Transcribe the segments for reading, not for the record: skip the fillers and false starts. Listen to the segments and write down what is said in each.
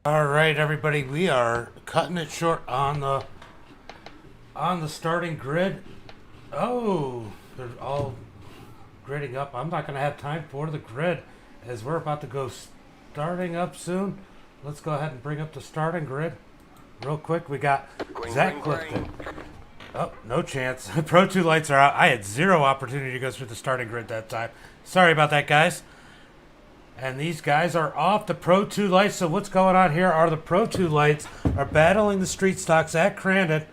All right, everybody, we are cutting it short on the starting grid. Oh, they're all gridding up. I'm not going to have time for the grid as we're about to go starting up soon. Let's go ahead and bring up the starting grid real quick. We got Zach Clifton. Oh, no chance. Pro 2 lights are out. I had zero opportunity to go through the starting grid that time. Sorry about that, guys. And these guys are off the Pro 2 lights. So what's going on here are the Pro 2 lights are battling the street stocks at Crandon.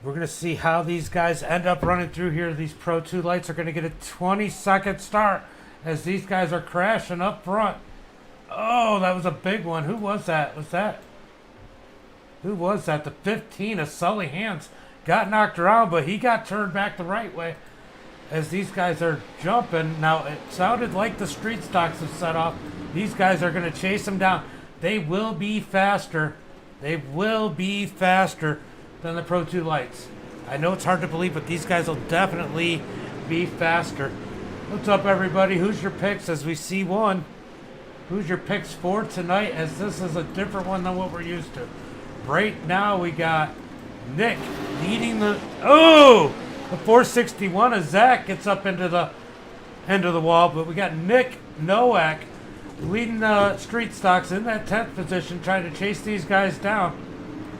We're going to see how these guys end up running through here. These Pro 2 lights are going to get a 20-second start as these guys are crashing up front. Oh, that was a big one. Who was that? Who was that? The 15 of Sully Hands got knocked around, but he got turned back the right way as these guys are jumping. Now, it sounded like the street stocks have set off. These guys are going to chase them down. They will be faster. They will be faster than the Pro 2 lights. I know it's hard to believe, but these guys will definitely be faster. What's up, everybody? Who's your picks as we see one? Who's your picks for tonight, as this is a different one than what we're used to? Right now, we got Nick leading the... Oh! The 461 as Zach gets up into the end of the wall, but we got Nick Nowak leading the street stocks in that 10th position, trying to chase these guys down.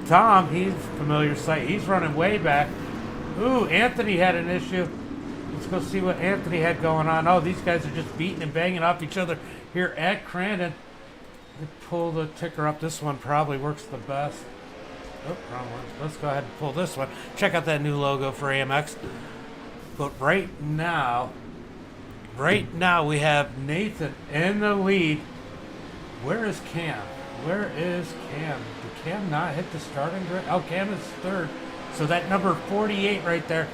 Tom, he's familiar sight. He's running way back. Ooh, Anthony had an issue. Let's go see what Anthony had going on. Oh, these guys are just beating and banging off each other here at Crandon. Pull the ticker up. This one probably works the best. Oh, wrong one. Let's go ahead and pull this one. Check out that new logo for AMX. But right now we have Nathan in the lead. Where is Cam? Where is Cam? Did Cam not hit the starting grid? Oh, Cam is third. So that number 48 right there,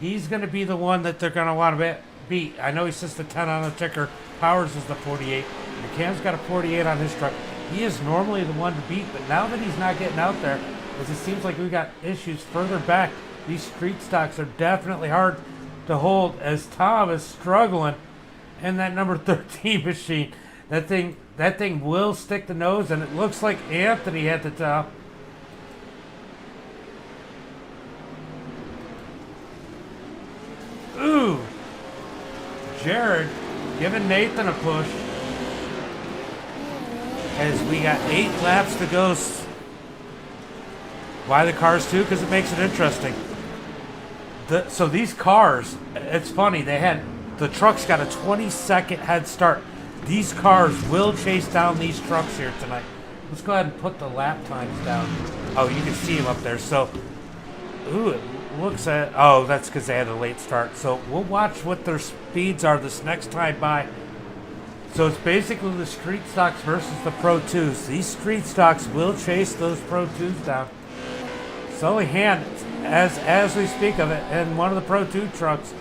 he's going to be the one that they're going to want to beat. I know he says the 10 on the ticker. Powers is the 48. And Cam's got a 48 on his truck. He is normally the one to beat, but now that he's not getting out there, as it seems like we got issues further back, these street stocks are definitely hard to hold as Tom is struggling. And that number 13 machine, that thing will stick the nose, and it looks like Anthony at the top. Ooh, Jared giving Nathan a push as we got 8 laps to go. Why the cars too? Because it makes it interesting. So these cars, it's funny, the trucks got a 20-second head start. These cars will chase down these trucks here tonight. Let's go ahead and put the lap times down. Oh, you can see them up there. So, ooh, it looks at, oh, that's because they had a late start. So we'll watch what their speeds are this next time by. So it's basically the street stocks versus the Pro 2s. These street stocks will chase those Pro 2s down. Sully Hand, as we speak of it, and one of the Pro 2 trucks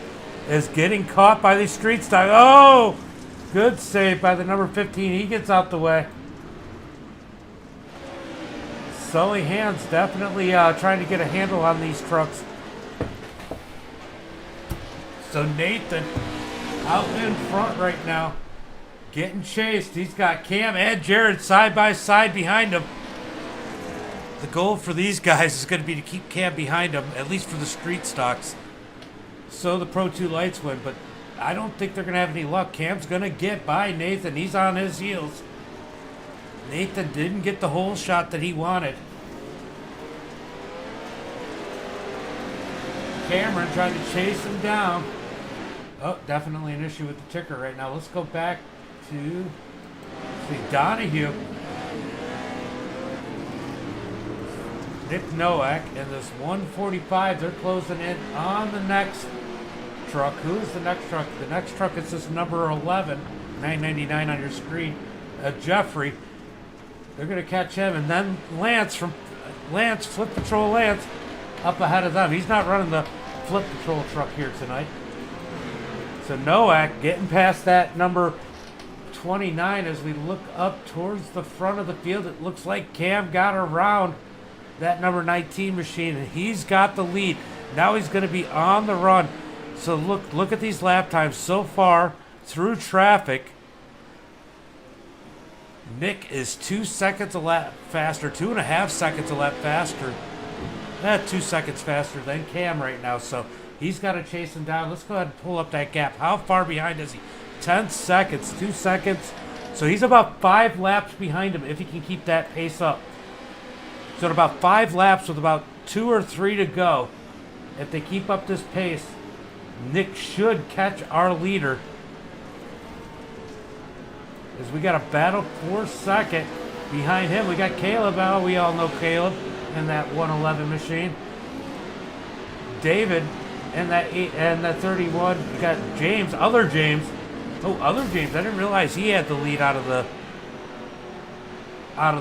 is getting caught by these street stocks. Oh, good save by the number 15. He gets out the way. Sully Hand's definitely trying to get a handle on these trucks. So Nathan out in front right now, getting chased. He's got Cam and Jared side by side behind him. The goal for these guys is going to be to keep Cam behind them, at least for the street stocks. So the Pro 2 lights win, but I don't think they're going to have any luck. Cam's going to get by Nathan. He's on his heels. Nathan didn't get the hole shot that he wanted. Cameron trying to chase him down. Oh, definitely an issue with the ticker right now. Let's go back to Donahue. Nick Nowak and this 145, they're closing in on the next truck. Who is the next truck? The next truck is this number 11, 999 on your screen. Jeffrey. They're going to catch him, and then Lance, Flip Patrol Lance, up ahead of them. He's not running the Flip Patrol truck here tonight. So Nowak getting past that number 29 as we look up towards the front of the field. It looks like Cam got around that number 19 machine, and he's got the lead. Now he's going to be on the run. So look at these lap times so far through traffic. Nick is 2 seconds a lap faster, 2.5 seconds a lap faster. 2 seconds faster than Cam right now, so he's got to chase him down. Let's go ahead and pull up that gap. How far behind is he? 10 seconds, 2 seconds. So he's about 5 laps behind him if he can keep that pace up. So at about 5 laps with about 2 or 3 to go, if they keep up this pace, Nick should catch our leader. As we got a battle for second. Behind him, we got Caleb. Oh, we all know Caleb in that 111 machine. David and that 8 and that 31. You got James, other James. Oh, other James. I didn't realize he had the lead out of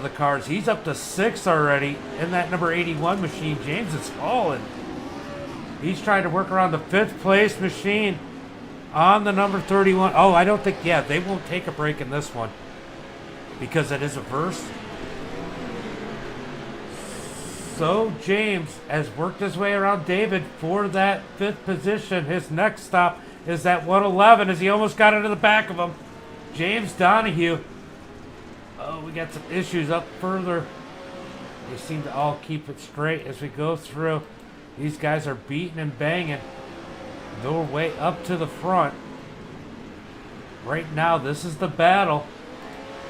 the cars. He's up to 6 already in that number 81 machine. James is falling. He's trying to work around the 5th place machine on the number 31. Oh, I don't think, yeah, they won't take a break in this one because it is a verse. So James has worked his way around David for that 5th position. His next stop is that 111 as he almost got into the back of him. James Donahue. Oh, we got some issues up further. They seem to all keep it straight as we go through. These guys are beating and banging their way up to the front. Right now, this is the battle.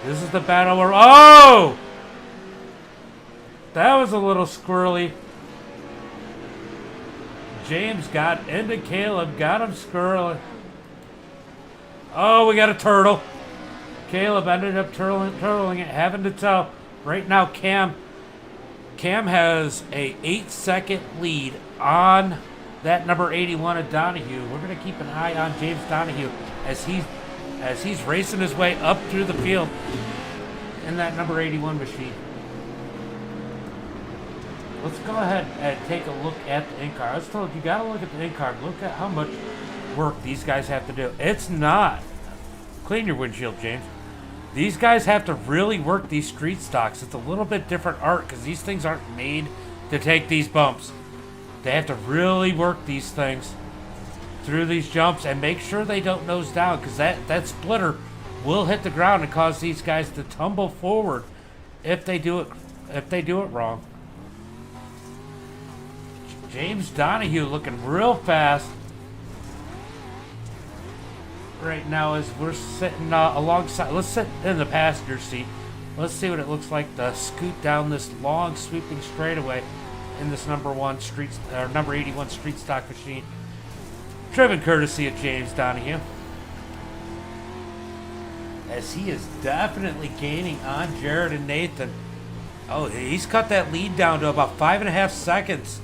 This is the battle where... Oh! That was a little squirrely. James got into Caleb. Got him squirrely. Oh, we got a turtle. Caleb ended up turtling it, having to tell. Right now, Cam has a 8-second lead on that number 81 of Donahue. We're going to keep an eye on James Donahue as he's racing his way up through the field in that number 81 machine. Let's go ahead and take a look at the in-car. I was told you got to look at the in-car. Look at how much work these guys have to do. It's not. Clean your windshield, James. These guys have to really work these street stocks. It's a little bit different art because these things aren't made to take these bumps. They have to really work these things through these jumps and make sure they don't nose down because that splitter will hit the ground and cause these guys to tumble forward if they do it wrong. James Donahue looking real fast right now as we're sitting alongside. Let's sit in the passenger seat. Let's see what it looks like to scoot down this long sweeping straightaway in this number 81 street stock machine, driven courtesy of James Donahue. As he is definitely gaining on Jared and Nathan. Oh, he's cut that lead down to about 5.5 seconds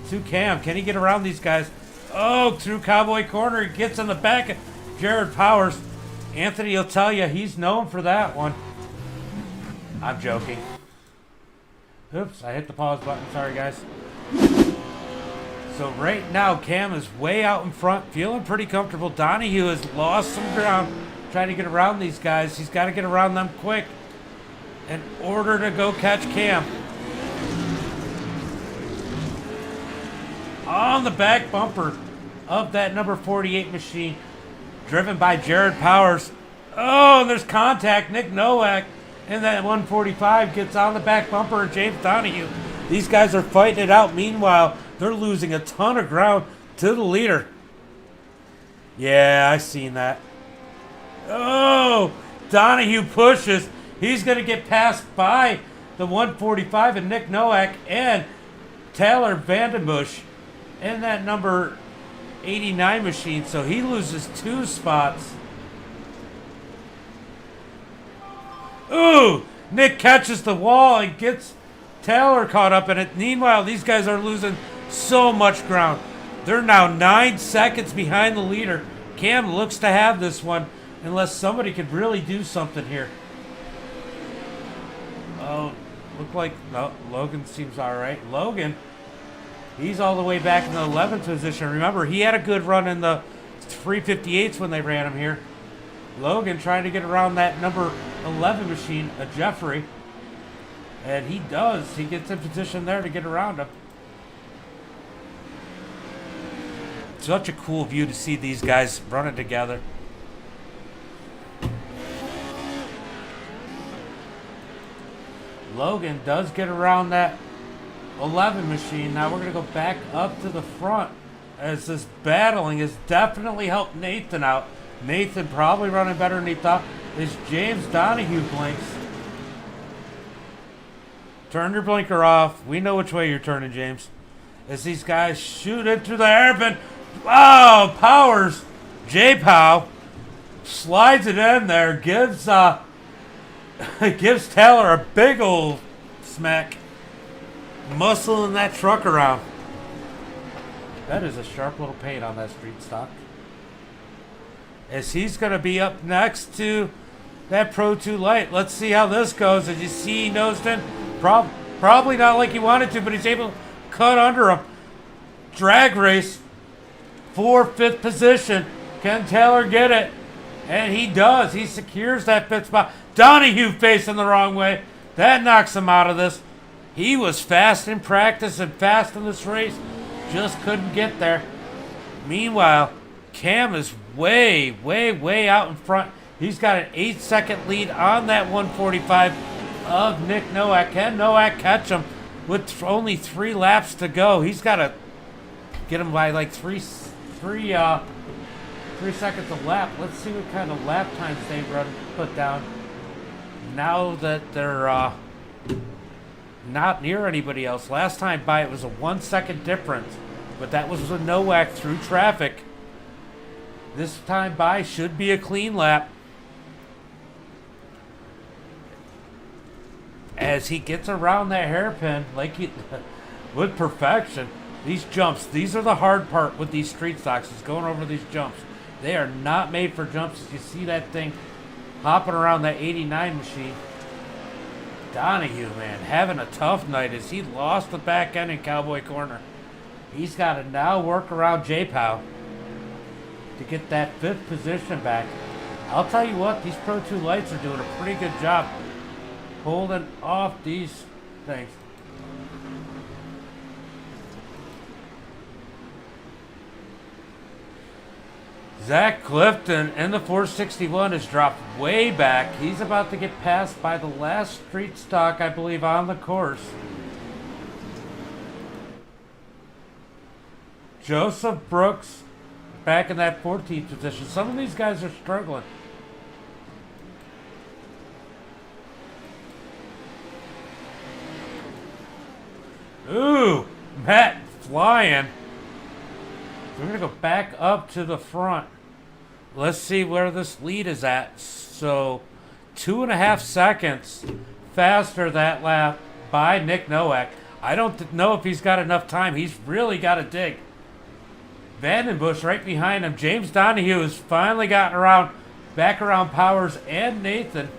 to Cam. Can he get around these guys? Oh, through Cowboy Corner, he gets on the back of Jared Powers. Anthony will tell you he's known for that one. I'm joking. Oops, I hit the pause button. Sorry, guys. So right now, Cam is way out in front, feeling pretty comfortable. Donahue has lost some ground trying to get around these guys. He's got to get around them quick in order to go catch Cam. On the back bumper of that number 48 machine, driven by Jared Powers. Oh, and there's contact. Nick Nowak in that 145 gets on the back bumper of James Donahue. These guys are fighting it out. Meanwhile, they're losing a ton of ground to the leader. Yeah, I seen that. Oh, Donahue pushes. He's going to get passed by the 145 and Nick Nowak and Taylor Vandenbush in that number 89 machine. So he loses 2 spots. Ooh, Nick catches the wall and gets Taylor caught up in it. Meanwhile, these guys are losing so much ground. They're now 9 seconds behind the leader. Cam looks to have this one unless somebody could really do something here. Oh, look like no, Logan seems all right. Logan, he's all the way back in the 11th position. Remember, he had a good run in the 358s when they ran him here. Logan trying to get around that number 11 machine, a Jeffrey. And he does. He gets in position there to get around him. Such a cool view to see these guys running together. Logan does get around that 11 machine. Now we're going to go back up to the front as this battling has definitely helped Nathan out. Nathan probably running better than he thought. As James Donahue blinks. Turn your blinker off. We know which way you're turning, James. As these guys shoot into the hairpin. Oh, Powers. J-Pow slides it in there. Gives gives Taylor a big old smack. Muscling that truck around. That is a sharp little paint on that street stock. As he's going to be up next to that Pro 2 light. Let's see how this goes. As you see, he nosed in. Probably not like he wanted to, but he's able to cut under him. Drag race for 5th position. Can Taylor get it? And he does. He secures that 5th spot. Donahue facing the wrong way. That knocks him out of this. He was fast in practice and fast in this race. Just couldn't get there. Meanwhile, Cam is way, way, way out in front. He's got an 8-second lead on that 145 of Nick Nowak. Can Nowak catch him with only 3 laps to go? He's got to get him by like 3 seconds a lap. Let's see what kind of lap times they put down. Now that they're not near anybody else. Last time by it was a 1 second difference, but that was with Nowak through traffic. This time by should be a clean lap. As he gets around that hairpin like he with perfection. These jumps, these are the hard part with these street stocks, is going over these jumps. They are not made for jumps. As you see that thing hopping around that 89 machine. Donahue, man, having a tough night as he lost the back end in Cowboy Corner. He's got to now work around J-Pow to get that 5th position back. I'll tell you what, these Pro 2 lights are doing a pretty good job holding off these things. Zach Clifton in the 461 has dropped way back. He's about to get passed by the last street stock, I believe, on the course. Joseph Brooks back in that 14th position. Some of these guys are struggling. Ooh, Matt flying. We're going to go back up to the front. Let's see where this lead is at. So, 2.5 seconds faster that lap by Nick Nowak. I don't know if he's got enough time. He's really got to dig. Vandenbush right behind him. James Donahue has finally gotten back around Powers and Nathan.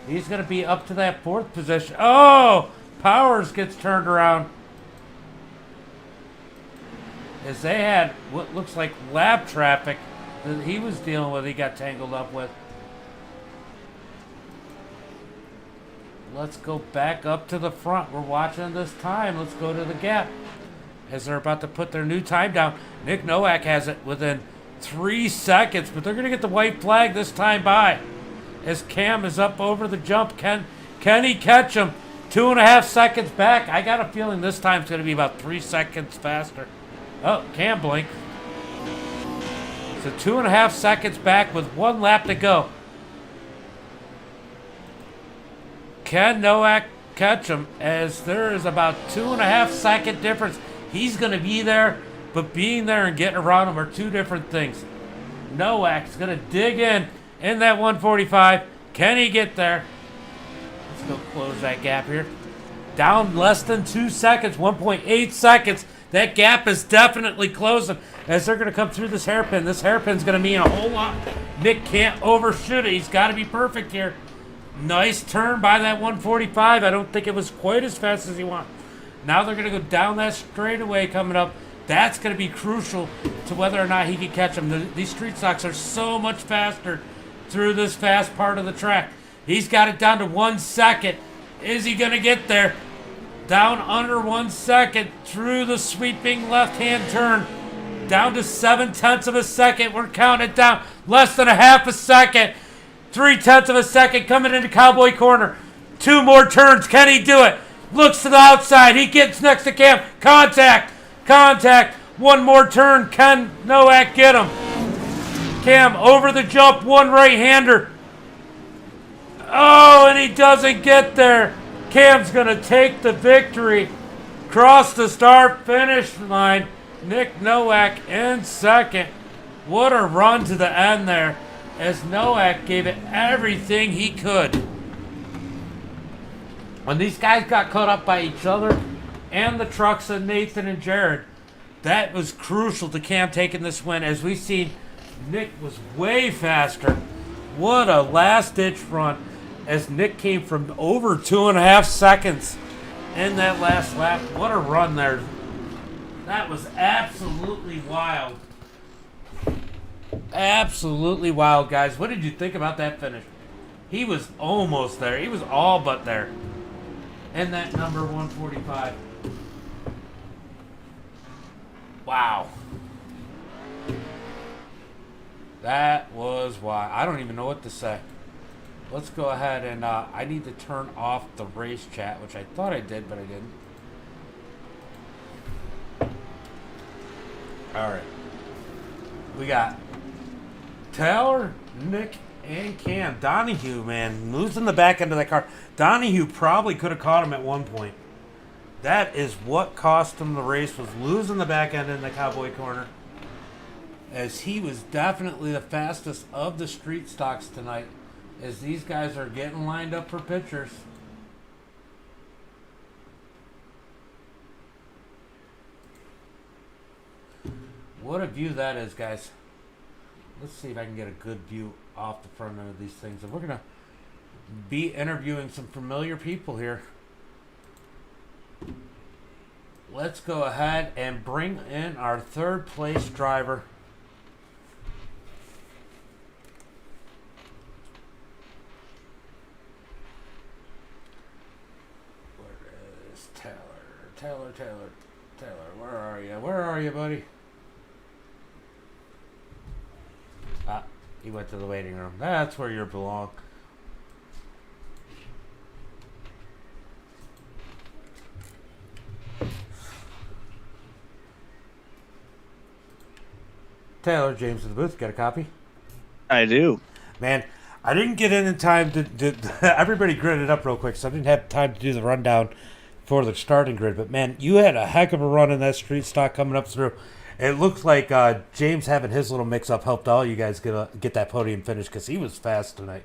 He's going to be up to that 4th position. Oh, Powers gets turned around. As they had what looks like lap traffic that he was dealing with, he got tangled up with. Let's go back up to the front. We're watching this time. Let's go to the gap. As they're about to put their new time down, Nick Nowak has it within 3 seconds, but they're going to get the white flag this time by. As Cam is up over the jump, can he catch him? 2.5 seconds back. I got a feeling this time it's going to be about 3 seconds faster. Oh, Cam blink. So 2.5 seconds back with 1 lap to go. Can Nowak catch him? As there is about 2.5 second difference. He's going to be there, but being there and getting around him are 2 different things. Nowak's going to dig in that 145. Can he get there? Let's go close that gap here. Down less than 2 seconds, 1.8 seconds. That gap is definitely closing as they're going to come through this hairpin. This hairpin's going to mean a whole lot. Nick can't overshoot it. He's got to be perfect here. Nice turn by that 145. I don't think it was quite as fast as he wanted. Now they're going to go down that straightaway coming up. That's going to be crucial to whether or not he can catch him. These street stocks are so much faster through this fast part of the track. He's got it down to 1 second. Is he going to get there? Down under 1 second through the sweeping left-hand turn. Down to 0.7 of a second. We're counting it down. Less than a half a second. 0.3 of a second coming into Cowboy Corner. 2 more turns. Can he do it? Looks to the outside. He gets next to Cam. Contact. Contact. 1 more turn. Can Nowak get him? Cam over the jump. 1 right-hander. Oh, and he doesn't get there. Cam's going to take the victory. Cross the start-finish line. Nick Nowak in second. What a run to the end there, as Nowak gave it everything he could. When these guys got caught up by each other and the trucks of Nathan and Jared, that was crucial to Cam taking this win. As we've seen, Nick was way faster. What a last-ditch run, as Nick came from over 2.5 seconds in that last lap. What a run there. That was absolutely wild. Absolutely wild, guys. What did you think about that finish? He was almost there. He was all but there. And that number 145. Wow. That was wild. I don't even know what to say. Let's go ahead and I need to turn off the race chat, which I thought I did, but I didn't. All right. We got Taylor, Nick, and Cam. Donahue, man, losing the back end of that car. Donahue probably could have caught him at one point. That is what cost him the race, was losing the back end in the Cowboy corner, as he was definitely the fastest of the street stocks tonight, as these guys are getting lined up for pictures. What a view that is, guys. Let's see if I can get a good view off the front end of these things. And we're going to be interviewing some familiar people here. Let's go ahead and bring in our 3rd place driver. Where is Taylor? Taylor, where are you? Where are you, buddy? He went to the waiting room. That's where you belong. Taylor, James in the booth. Got a copy? I do. Man, I didn't get in time to everybody gridded up real quick, so I didn't have time to do the rundown for the starting grid. But, man, you had a heck of a run in that street stock coming up through. It looks like James having his little mix-up helped all you guys get that podium finish, because he was fast tonight.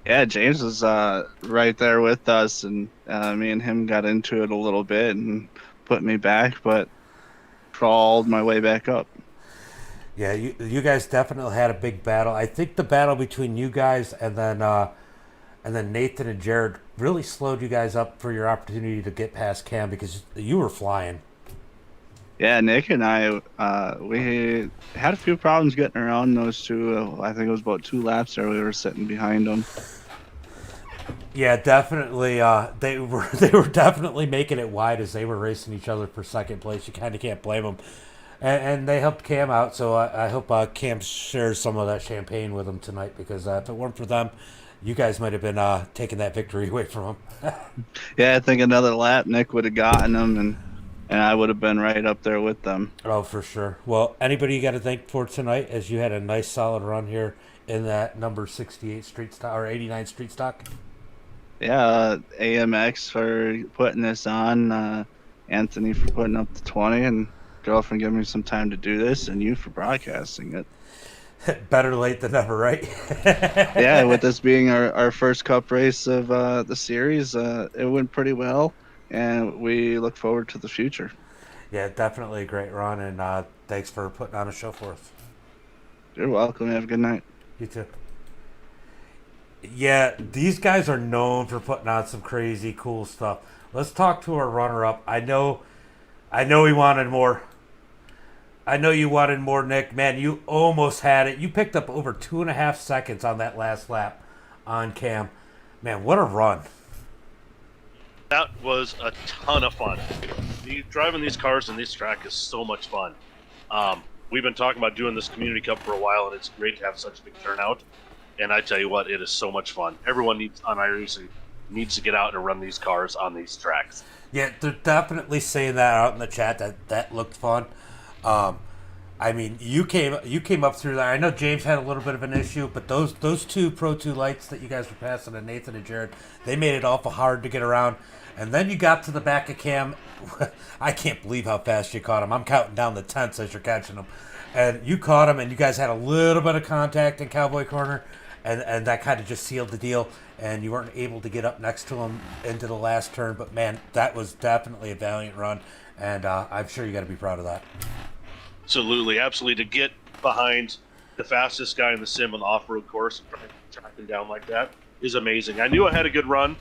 Yeah, James was right there with us, and me and him got into it a little bit and put me back, but crawled my way back up. Yeah, you guys definitely had a big battle. I think the battle between you guys and then Nathan and Jared really slowed you guys up for your opportunity to get past Cam, because you were flying. Yeah, Nick and I, we had a few problems getting around those two. I think it was about 2 laps there. We were sitting behind them. Yeah, definitely. They were definitely making it wide as they were racing each other for second place. You kind of can't blame them. And they helped Cam out, so I hope Cam shares some of that champagne with them tonight, because if it weren't for them, you guys might have been taking that victory away from them. Yeah, I think another lap Nick would have gotten them, and I would have been right up there with them. Oh, for sure. Well, anybody you got to thank for tonight, as you had a nice solid run here in that number 68 street stock, or 89 street stock? Yeah, AMX for putting this on, Anthony for putting up the 20, and girlfriend giving me some time to do this, and you for broadcasting it. Better late than never, right? Yeah, with this being our first cup race of the series, it went pretty well, and we look forward to the future. Yeah, definitely a great run, and thanks for putting on a show for us. You're welcome. Have a good night. You too. Yeah, these guys are known for putting on some crazy cool stuff. Let's talk to our runner-up. I know he wanted more. I know you wanted more, Nick. Man, you almost had it. You picked up over 2.5 seconds on that last lap on Cam. Man, what a run. That was a ton of fun. Driving these cars in this track is so much fun. We've been talking about doing this Community Cup for a while, and it's great to have such a big turnout. And I tell you what, it is so much fun. Everyone needs on iRacing needs to get out and run these cars on these tracks. Yeah, they're definitely saying that out in the chat that looked fun. I mean, you came up through there. I know James had a little bit of an issue, but those two Pro 2 lights that you guys were passing to Nathan and Jared, they made it awful hard to get around. And then you got to the back of Cam. I can't believe how fast you caught him. I'm counting down the tenths as you're catching him. And you caught him, and you guys had a little bit of contact in Cowboy Corner, and that kind of just sealed the deal. And you weren't able to get up next to him into the last turn. But, man, that was definitely a valiant run, and I'm sure you got to be proud of that. Absolutely. To get behind the fastest guy in the sim on the off-road course and track him down like that is amazing. I knew I had a good run,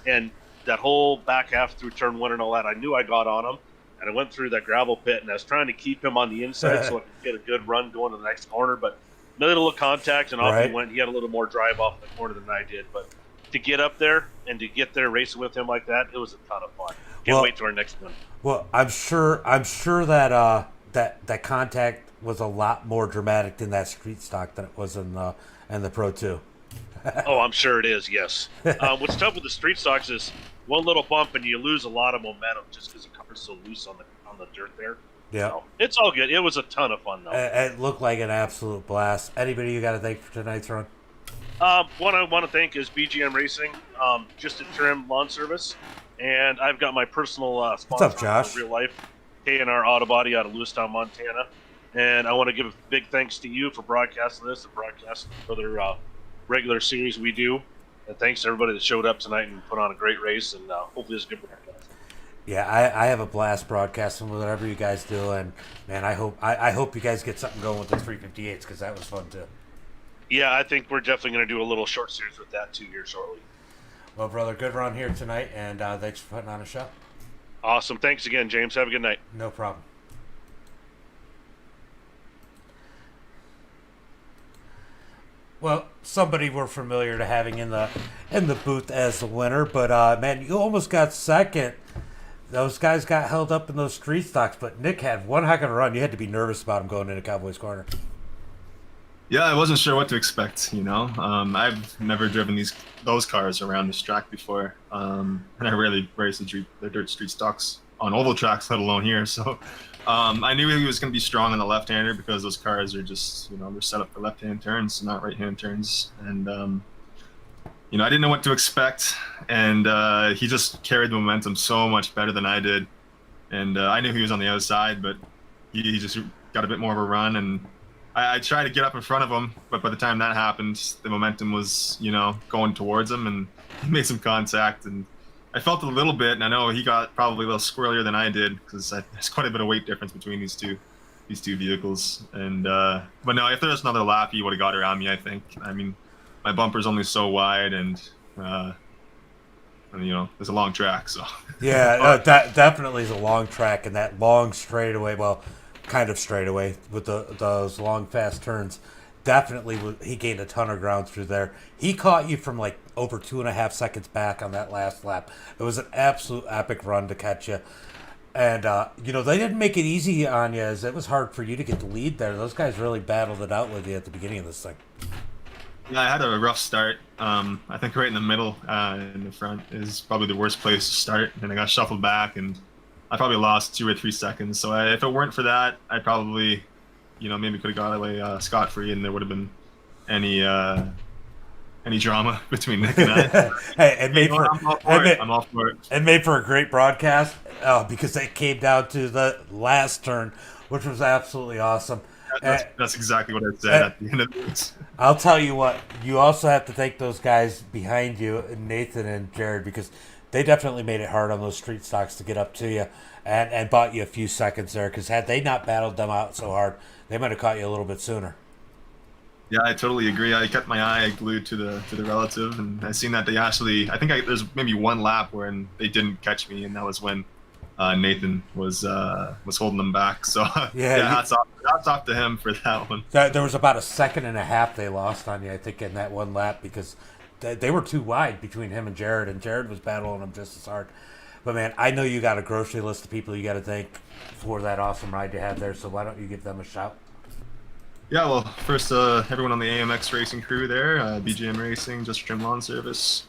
and that whole back half through turn 1 and all that, I knew I got on him, and I went through that gravel pit, and I was trying to keep him on the inside so I could get a good run going to the next corner, but another little contact, and off he went. He had a little more drive off the corner than I did, but to get up there and to get there racing with him like that, it was a ton of fun. Can't wait to our next one. Well, I'm sure that that contact was a lot more dramatic than that street stock than it was in the Pro 2. Oh, I'm sure it is, yes. What's tough with the street stocks is one little bump and you lose a lot of momentum just because the car's so loose on the dirt there. Yeah. So, it's all good. It was a ton of fun, though. It looked like an absolute blast. Anybody you got to thank for tonight's run? One I want to thank is BGM Racing, just a trim lawn service. And I've got my personal sponsor. What's up, Josh? In real life, K&R Auto Body out of Lewistown, Montana. And I want to give a big thanks to you for broadcasting this and broadcasting the other regular series we do. And thanks to everybody that showed up tonight and put on a great race. And hopefully it's a good broadcast. Yeah, I have a blast broadcasting with whatever you guys do. And, man, I hope you guys get something going with the 358s because that was fun, too. Yeah, I think we're definitely going to do a little short series with that, too, here shortly. Well, brother, good run here tonight. And thanks for putting on a show. Awesome. Thanks again, James. Have a good night. No problem. Well, somebody we're familiar to having in the booth as the winner, but man, you almost got second. Those guys got held up in those street stocks, but Nick had one heck of a run. You had to be nervous about him going into Cowboys Corner. Yeah, I wasn't sure what to expect. I've never driven those cars around this track before, and I rarely race the dirt street stocks on oval tracks, let alone here. So I knew he was going to be strong on the left-hander because those cars are just, they're set up for left-hand turns, not right-hand turns. And, I didn't know what to expect. And he just carried the momentum so much better than I did. And I knew he was on the outside, but he just got a bit more of a run. And I tried to get up in front of him, but by the time that happened, the momentum was, going towards him. And he made some contact. And I felt a little bit, and I know he got probably a little squirrelier than I did because there's quite a bit of weight difference between these two vehicles. And but no, if there was another lap, he would have got around me. I think. I mean, my bumper's only so wide, and there's a long track, so. Yeah, no, that definitely is a long track, and that long straightaway. Well, kind of straightaway with those long fast turns. Definitely, he gained a ton of ground through there. He caught you from like over 2.5 seconds back on that last lap. It was an absolute epic run to catch you. And, they didn't make it easy on you as it was hard for you to get the lead there. Those guys really battled it out with you at the beginning of this thing. Yeah, I had a rough start. I think right in the middle, in the front, is probably the worst place to start. And I got shuffled back, and I probably lost 2 or 3 seconds. So if it weren't for that, I probably... maybe could have got away scot-free, and there would have been any drama between Nick and I. Hey, I'm all for it. It made for a great broadcast because it came down to the last turn, which was absolutely awesome. That's exactly what I said at the end of this. I'll tell you what, you also have to thank those guys behind you, Nathan and Jared, because they definitely made it hard on those street stocks to get up to you and bought you a few seconds there, because had they not battled them out so hard, they might have caught you a little bit sooner. Yeah, I totally agree. I kept my eye glued to the relative, and I seen that they actually. I think there's maybe one lap where they didn't catch me, and that was when Nathan was holding them back. So hats off to him for that one. There was about 1.5 seconds they lost on you, I think, in that one lap because they were too wide between him and Jared was battling them just as hard. But man, I know you got a grocery list of people you got to thank for that awesome ride you had there. So why don't you give them a shout? Yeah, well, first, everyone on the AMX Racing crew there, BGM Racing, Just Trim Lawn Service,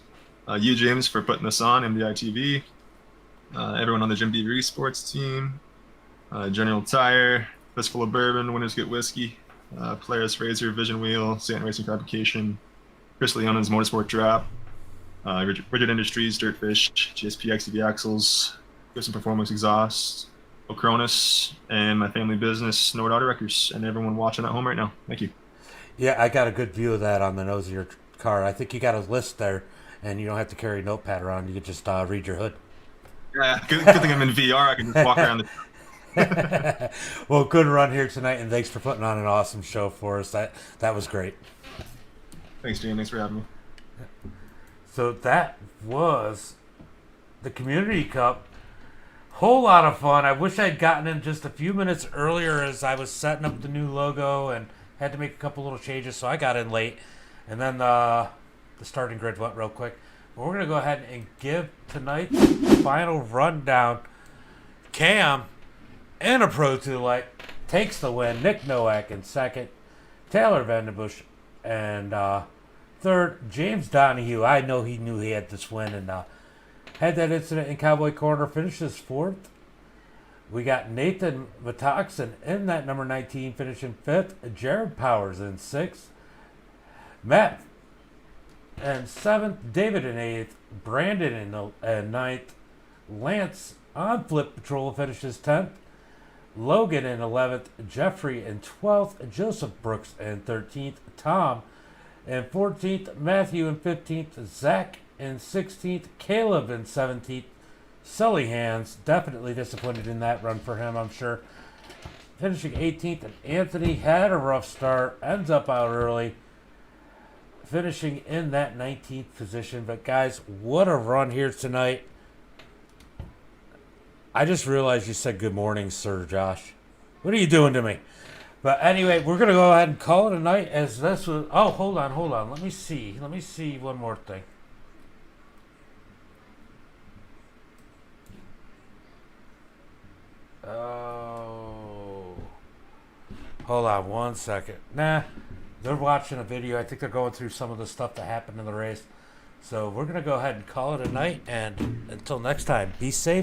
You, James, for putting this on, MDI TV. Everyone on the Jim Beaver Esports team. General Tire, Fistful of Bourbon, Winners Get Whiskey. Polaris Razor, Vision Wheel, Sand Racing Fabrication. Chris Leonin's Motorsport Drop. Rigid Industries, Dirtfish, GSP XCV Axles, Gibson Performance Exhaust, Ocronus, and my family business, Nord Auto Wreckers, and everyone watching at home right now. Thank you. Yeah, I got a good view of that on the nose of your car. I think you got a list there, and you don't have to carry a notepad around. You can just read your hood. Yeah, good thing I'm in VR. I can just walk around the. Well, good run here tonight, and thanks for putting on an awesome show for us. That was great. Thanks, Gene. Thanks for having me. So that was the Community Cup. Whole lot of fun. I wish I'd gotten in just a few minutes earlier as I was setting up the new logo and had to make a couple little changes, so I got in late. And then the starting grid went real quick. But we're going to go ahead and give tonight's final rundown. Cam, in a Pro 2 Light, takes the win. Nick Nowak in second. Taylor Vandenbush and third. James Donahue. I know he knew he had this win and had that incident in Cowboy Corner. Finishes fourth. We got Nathan Matoxin in that number 19, finishing fifth. Jared Powers in sixth. Matt in seventh. David in eighth. Brandon in ninth. Lance on Flip Patrol finishes 10th. Logan in 11th. Jeffrey in 12th. Joseph Brooks in 13th. Tom in 14th. Matthew in 15th. Zach in 16th. Caleb in 17th. Sully Hands, definitely disappointed in that run for him, I'm sure. Finishing 18th, and Anthony had a rough start, ends up out early, finishing in that 19th position. But guys, what a run here tonight. I just realized you said good morning, Sir Josh. What are you doing to me? But anyway, we're going to go ahead and call it a night as this was... Oh, hold on. Let me see one more thing. Oh, hold on one second. Nah, they're watching a video. I think they're going through some of the stuff that happened in the race. So we're going to go ahead and call it a night. And until next time, be safe.